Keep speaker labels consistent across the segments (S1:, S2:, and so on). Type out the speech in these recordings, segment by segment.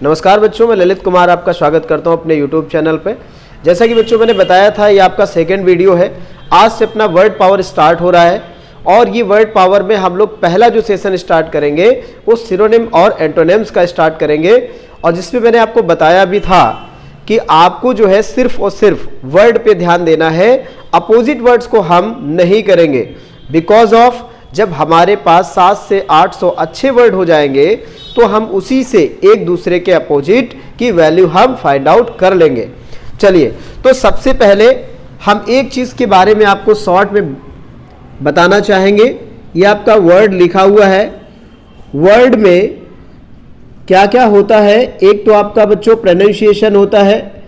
S1: नमस्कार बच्चों, मैं ललित कुमार आपका स्वागत करता हूं अपने YouTube चैनल पे। जैसा कि बच्चों मैंने बताया था, ये आपका सेकंड वीडियो है। आज से अपना वर्ड पावर स्टार्ट हो रहा है और ये वर्ड पावर में हम लोग पहला जो सेशन स्टार्ट करेंगे वो सिनोनिम और एंटोनिम्स का स्टार्ट करेंगे। और जिसमें मैंने आपको बताया भी था कि आपको जो है सिर्फ और सिर्फ वर्ड पे ध्यान देना है, अपोजिट वर्ड्स को हम नहीं करेंगे। बिकॉज ऑफ जब हमारे पास 700 से 800 अच्छे वर्ड हो जाएंगे तो हम उसी से एक दूसरे के अपोजिट की वैल्यू हम फाइंड आउट कर लेंगे। चलिए, तो सबसे पहले हम एक चीज के बारे में आपको शॉर्ट में बताना चाहेंगे। ये आपका वर्ड लिखा हुआ है। वर्ड में क्या क्या होता है? एक तो आपका बच्चों प्रोनाउंसिएशन होता है,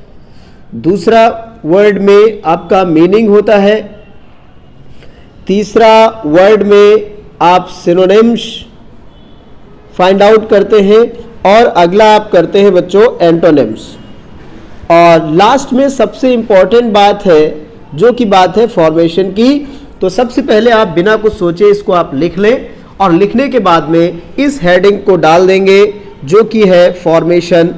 S1: दूसरा वर्ड में आपका मीनिंग होता है, तीसरा वर्ड में आप सिनोनिम्स फाइंड आउट करते हैं और अगला आप करते हैं बच्चों एंटोनिम्स। और लास्ट में सबसे इंपॉर्टेंट बात है जो कि बात है फॉर्मेशन की। तो सबसे पहले आप बिना कुछ सोचे इसको आप लिख लें और लिखने के बाद में इस हेडिंग को डाल देंगे जो कि है फॉर्मेशन।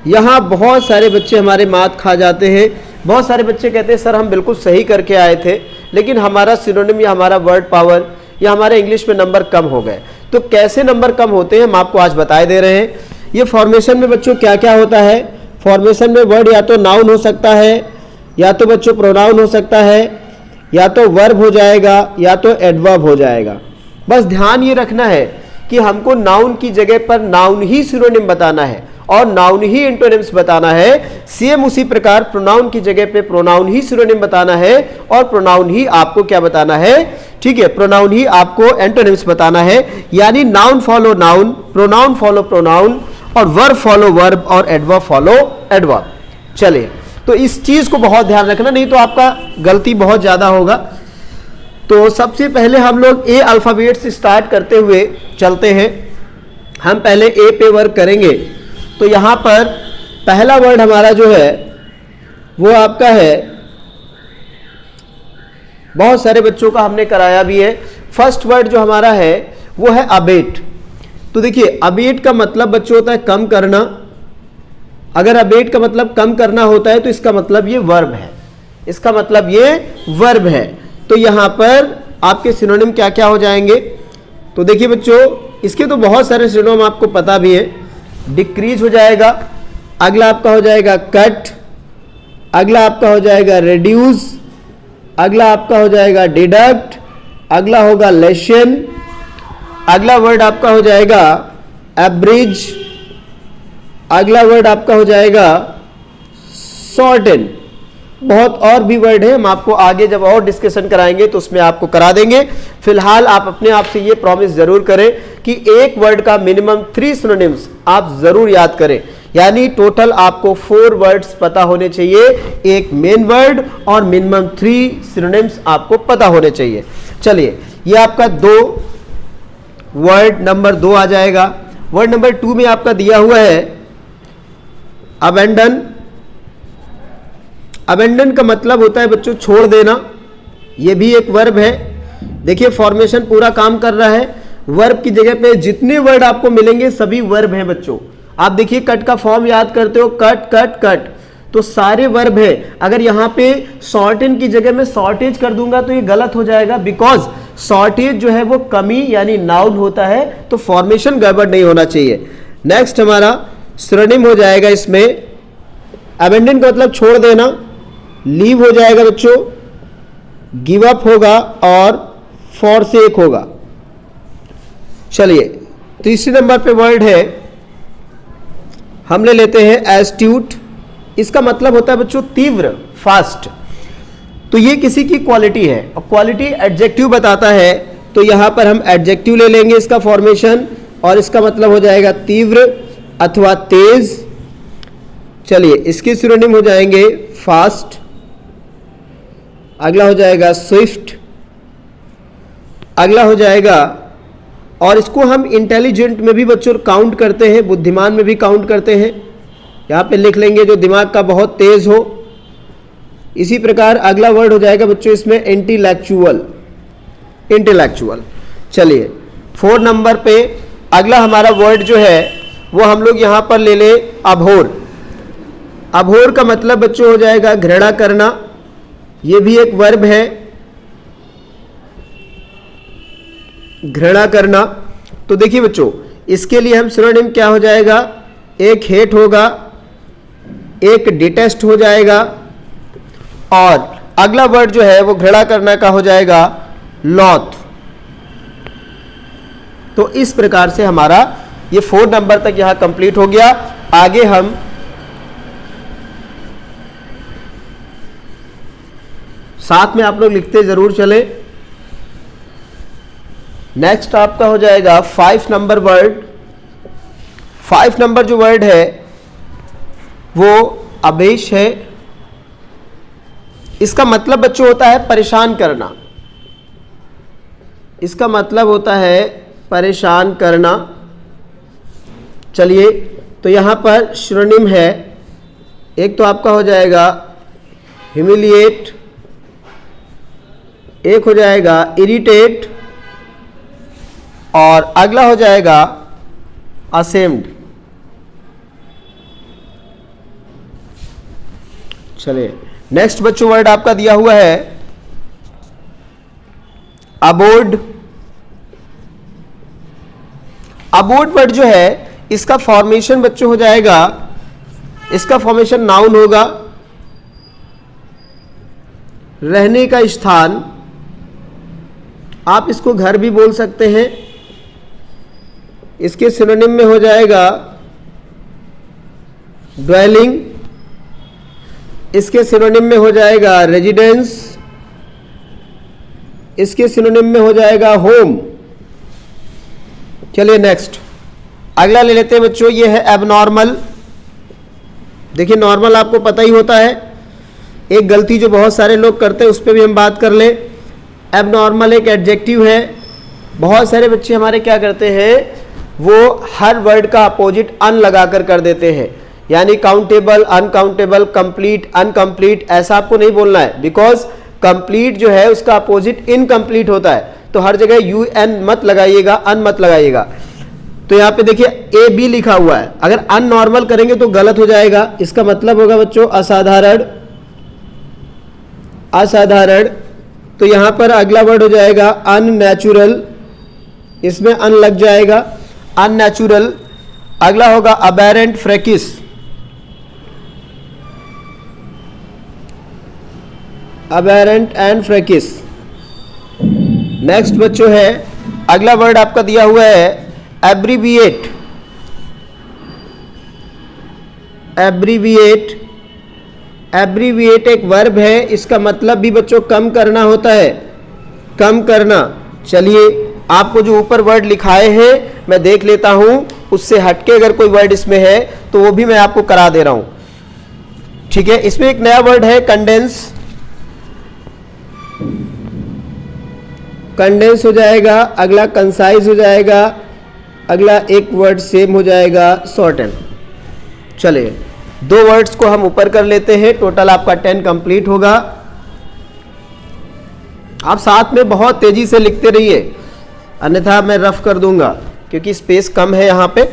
S1: यहाँ बहुत सारे बच्चे हमारे मात खा जाते हैं। बहुत सारे बच्चे कहते हैं सर हम बिल्कुल सही करके आए थे लेकिन हमारा सिनोनिम या हमारा वर्ड पावर या हमारे इंग्लिश में नंबर कम हो गए। तो कैसे नंबर कम होते हैं हम आपको आज बताए दे रहे हैं। ये फॉर्मेशन में बच्चों क्या क्या होता है? फॉर्मेशन में वर्ड या तो नाउन हो सकता है, या तो बच्चों प्रोनाउन हो सकता है, या तो वर्ब हो जाएगा, या तो एडवर्ब हो जाएगा। बस ध्यान ये रखना है कि हमको नाउन की जगह पर नाउन ही सिनोनिम बताना है और नाउन ही एंटोनिम्स बताना है। सेम उसी प्रकार प्रोनाउन की जगह पे प्रोनाउन ही सिनोनिम बताना है और प्रोनाउन ही आपको क्या बताना है? ठीक है, प्रोनाउन ही आपको एंटोनिम्स बताना है। यानी noun follow noun, pronoun follow pronoun और वर्ब फॉलो वर्ब और एडवर्ब फॉलो एडवर्ब। चलिए, तो इस चीज को बहुत ध्यान रखना, नहीं तो आपका गलती बहुत ज्यादा होगा। तो सबसे पहले हम लोग ए अल्फाबेट से स्टार्ट करते हुए चलते हैं। हम पहले ए पे वर्क करेंगे। तो यहां पर पहला वर्ड हमारा जो है वो आपका है, बहुत सारे बच्चों का हमने कराया भी है। फर्स्ट वर्ड जो हमारा है वो है अबेट। तो देखिए, अबेट का मतलब बच्चों होता है कम करना। अगर अबेट का मतलब कम करना होता है तो इसका मतलब ये वर्ब है, इसका मतलब ये वर्ब है। तो यहां पर आपके सिनोनिम क्या क्या हो जाएंगे? तो देखिए बच्चों, इसके तो बहुत सारे सिनोनिम आपको पता भी है। डिक्रीज हो जाएगा, अगला आपका हो जाएगा कट, अगला आपका हो जाएगा रिड्यूस, अगला आपका हो जाएगा डिडक्ट, अगला होगा लेशन, अगला वर्ड आपका हो जाएगा एब्रिज, अगला वर्ड आपका हो जाएगा शॉर्टन। बहुत और भी वर्ड है, हम आपको आगे जब और डिस्कशन कराएंगे तो उसमें आपको करा देंगे। फिलहाल आप अपने आप से ये प्रॉमिस जरूर करें कि एक वर्ड का मिनिमम 3 सिनोनिम्स आप जरूर याद करें। यानी टोटल आपको 4 वर्ड्स पता होने चाहिए, एक मेन वर्ड और मिनिमम 3 सिनोनिम्स आपको पता होने चाहिए। चलिए, ये आपका वर्ड नंबर 2 आ जाएगा। वर्ड नंबर 2 में आपका दिया हुआ है अबेंडन। अबेंडन का मतलब होता है बच्चों छोड़ देना। यह भी एक वर्ब है। देखिए, फॉर्मेशन पूरा काम कर रहा है। वर्ब की जगह पे जितने वर्ड आपको मिलेंगे सभी वर्ब हैं बच्चों। आप देखिए, कट का फॉर्म याद करते हो, कट कट कट, तो सारे वर्ब है। अगर यहां पे शॉर्टेन की जगह में शॉर्टेज कर दूंगा तो ये गलत हो जाएगा। बिकॉज शॉर्टेज जो है वो कमी यानी नाउन होता है, तो फॉर्मेशन गड़बड़ नहीं होना चाहिए। नेक्स्ट हमारा सिनोनिम हो जाएगा इसमें अबेंडन का मतलब छोड़ देना। लीव हो जाएगा बच्चों, गिव अप होगा और फॉरसेक होगा। चलिए, तीसरे नंबर पे वर्ड है, हम ले लेते हैं एस्ट्यूट। इसका मतलब होता है बच्चों तीव्र, फास्ट। तो ये किसी की क्वालिटी है और क्वालिटी एडजेक्टिव बताता है। तो यहां पर हम एडजेक्टिव ले लेंगे इसका फॉर्मेशन और इसका मतलब हो जाएगा तीव्र अथवा तेज। चलिए, इसके सिनोनिम हो जाएंगे फास्ट, अगला हो जाएगा स्विफ्ट, अगला हो जाएगा, और इसको हम इंटेलिजेंट में भी बच्चों काउंट करते हैं, बुद्धिमान में भी काउंट करते हैं। यहाँ पे लिख लेंगे जो दिमाग का बहुत तेज हो। इसी प्रकार अगला वर्ड हो जाएगा बच्चों इसमें इंटेलेक्चुअल, इंटेलेक्चुअल। चलिए 4 नंबर पे अगला हमारा वर्ड जो है वो हम लोग यहाँ पर ले ले अभोर। अभोर का मतलब बच्चों हो जाएगा घृणा करना, ये भी एक वर्ब है, घृणा करना। तो देखिए बच्चों, इसके लिए हम सिनोनिम क्या हो जाएगा, एक हेट होगा, एक डिटेस्ट हो जाएगा, और अगला वर्ड जो है वो घृणा करना का हो जाएगा लॉथ। तो इस प्रकार से हमारा ये 4 नंबर तक यहां कंप्लीट हो गया। आगे हम साथ में आप लोग लिखते जरूर चले। नेक्स्ट आपका हो जाएगा 5 नंबर वर्ड। 5 नंबर जो वर्ड है वो अबेश है। इसका मतलब बच्चों होता है परेशान करना। इसका मतलब होता है परेशान करना। चलिए, तो यहां पर सिनोनिम है, एक तो आपका हो जाएगा ह्यूमिलिएट, एक हो जाएगा इरिटेट, और अगला हो जाएगा असेम्ड। चलिए, नेक्स्ट बच्चों वर्ड आपका दिया हुआ है अबोर्ड। अबोर्ड वर्ड जो है इसका फॉर्मेशन बच्चों हो जाएगा, इसका फॉर्मेशन नाउन होगा, रहने का स्थान, आप इसको घर भी बोल सकते हैं। इसके सिनोनिम में हो जाएगा ड्वेलिंग, इसके सिनोनिम में हो जाएगा रेजिडेंस, इसके सिनोनिम में हो जाएगा होम। चलिए नेक्स्ट अगला ले लेते हैं बच्चों, ये है एबनॉर्मल। देखिए नॉर्मल आपको पता ही होता है, एक गलती जो बहुत सारे लोग करते हैं उस पर भी हम बात कर लें। एबनॉर्मल एक एडजेक्टिव है। बहुत सारे बच्चे हमारे क्या करते हैं, वो हर वर्ड का अपोजिट अन लगाकर कर देते हैं, यानी काउंटेबल, अनकाउंटेबल, कंप्लीट, अनकंप्लीट, ऐसा आपको नहीं बोलना है। बिकॉज कंप्लीट जो है उसका अपोजिट इनकम्प्लीट होता है, तो हर जगह यू एन मत लगाइएगा, अन मत लगाइएगा। तो यहाँ पे देखिए ए बी लिखा हुआ है, अगर अननॉर्मल करेंगे तो गलत हो जाएगा। इसका मतलब होगा बच्चों असाधारण, असाधारण। तो यहां पर अगला वर्ड हो जाएगा अननेचुरल, इसमें अन लग जाएगा, अननेचुरल। अगला होगा अबेरेंट फ्रैकिस, अबेरेंट एंड फ्रैकिस। नेक्स्ट बच्चों है अगला वर्ड आपका दिया हुआ है एब्रीविएट, एब्रीविएट। एब्रीविएट एक वर्ब है, इसका मतलब भी बच्चों कम करना होता है, कम करना। चलिए आपको जो ऊपर वर्ड लिखाए हैं मैं देख लेता हूं, उससे हटके अगर कोई वर्ड इसमें है तो वो भी मैं आपको करा दे रहा हूं, ठीक है। इसमें एक नया वर्ड है कंडेंस, कंडेंस हो जाएगा, अगला कंसाइज हो जाएगा, अगला एक वर्ड सेम हो जाएगा शॉर्टन। चलिए 2 वर्ड्स को हम ऊपर कर लेते हैं, टोटल आपका 10 कंप्लीट होगा। आप साथ में बहुत तेजी से लिखते रहिए, अन्यथा मैं रफ कर दूंगा क्योंकि स्पेस कम है यहां पे।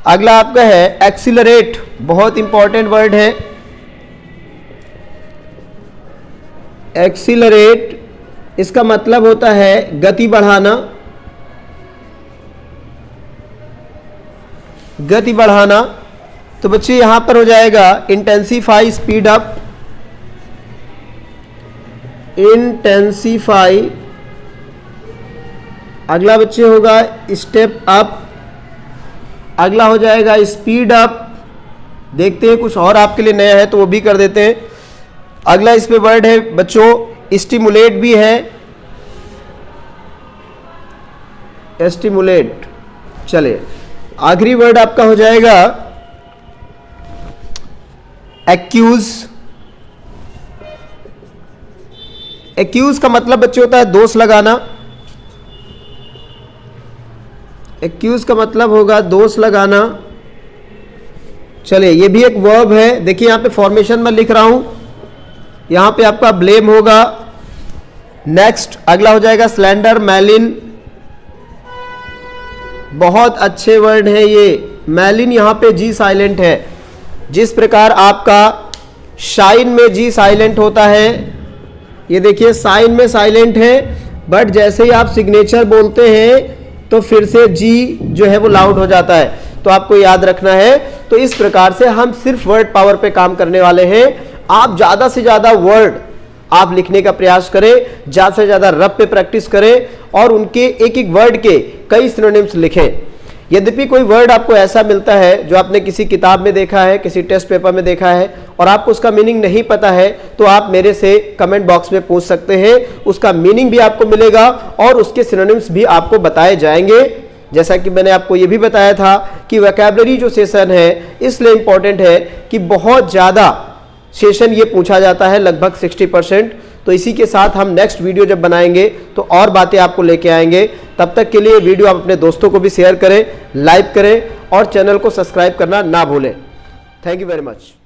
S1: अगला आपका है एक्सीलरेट, बहुत इंपॉर्टेंट वर्ड है एक्सीलरेट। इसका मतलब होता है गति बढ़ाना, गति बढ़ाना। तो बच्चे यहां पर हो जाएगा इंटेंसिफाई, स्पीड अप, इंटेंसिफाई। अगला बच्चे होगा स्टेप अप, अगला हो जाएगा स्पीड अप। देखते हैं कुछ और आपके लिए नया है तो वो भी कर देते हैं। अगला इसमें वर्ड है बच्चों स्टिमुलेट भी है, स्टिमुलेट। चलिए आखिरी वर्ड आपका हो जाएगा एक्यूज। एक्यूज का मतलब बच्चे होता है दोष लगाना, एक्यूज का मतलब होगा दोष लगाना। चलिए ये भी एक वर्ब है, देखिए यहां पे फॉर्मेशन में लिख रहा हूं, यहां पे आपका ब्लेम होगा। नेक्स्ट अगला हो जाएगा स्लैंडर, मैलिन। बहुत अच्छे वर्ड हैं ये, मैलिन यहाँ पे जी साइलेंट है। जिस प्रकार आपका शाइन में जी साइलेंट होता है, ये देखिए साइन में साइलेंट है, बट जैसे ही आप सिग्नेचर बोलते हैं तो फिर से जी जो है वो लाउड हो जाता है। तो आपको याद रखना है। तो इस प्रकार से हम सिर्फ वर्ड पावर पे काम करने वाले हैं। आप ज्यादा से ज्यादा वर्ड आप लिखने का प्रयास करें, ज्यादा से ज्यादा रब पे प्रैक्टिस करें और उनके एक एक वर्ड के कई सिनोनिम्स लिखें। यद्यपि कोई वर्ड आपको ऐसा मिलता है जो आपने किसी किताब में देखा है, किसी टेस्ट पेपर में देखा है और आपको उसका मीनिंग नहीं पता है, तो आप मेरे से कमेंट बॉक्स में पूछ सकते हैं। उसका मीनिंग भी आपको मिलेगा और उसके सिनोनिम्स भी आपको बताए जाएंगे। जैसा कि मैंने आपको ये भी बताया था कि वोकैबुलरी जो सेशन है इसलिए इंपॉर्टेंट है कि बहुत ज़्यादा सेशन ये पूछा जाता है, लगभग 60%। तो इसी के साथ हम नेक्स्ट वीडियो जब बनाएंगे तो और बातें आपको लेके आएंगे। तब तक के लिए वीडियो आप अपने दोस्तों को भी शेयर करें, लाइक करें और चैनल को सब्सक्राइब करना ना भूलें। Thank you very much.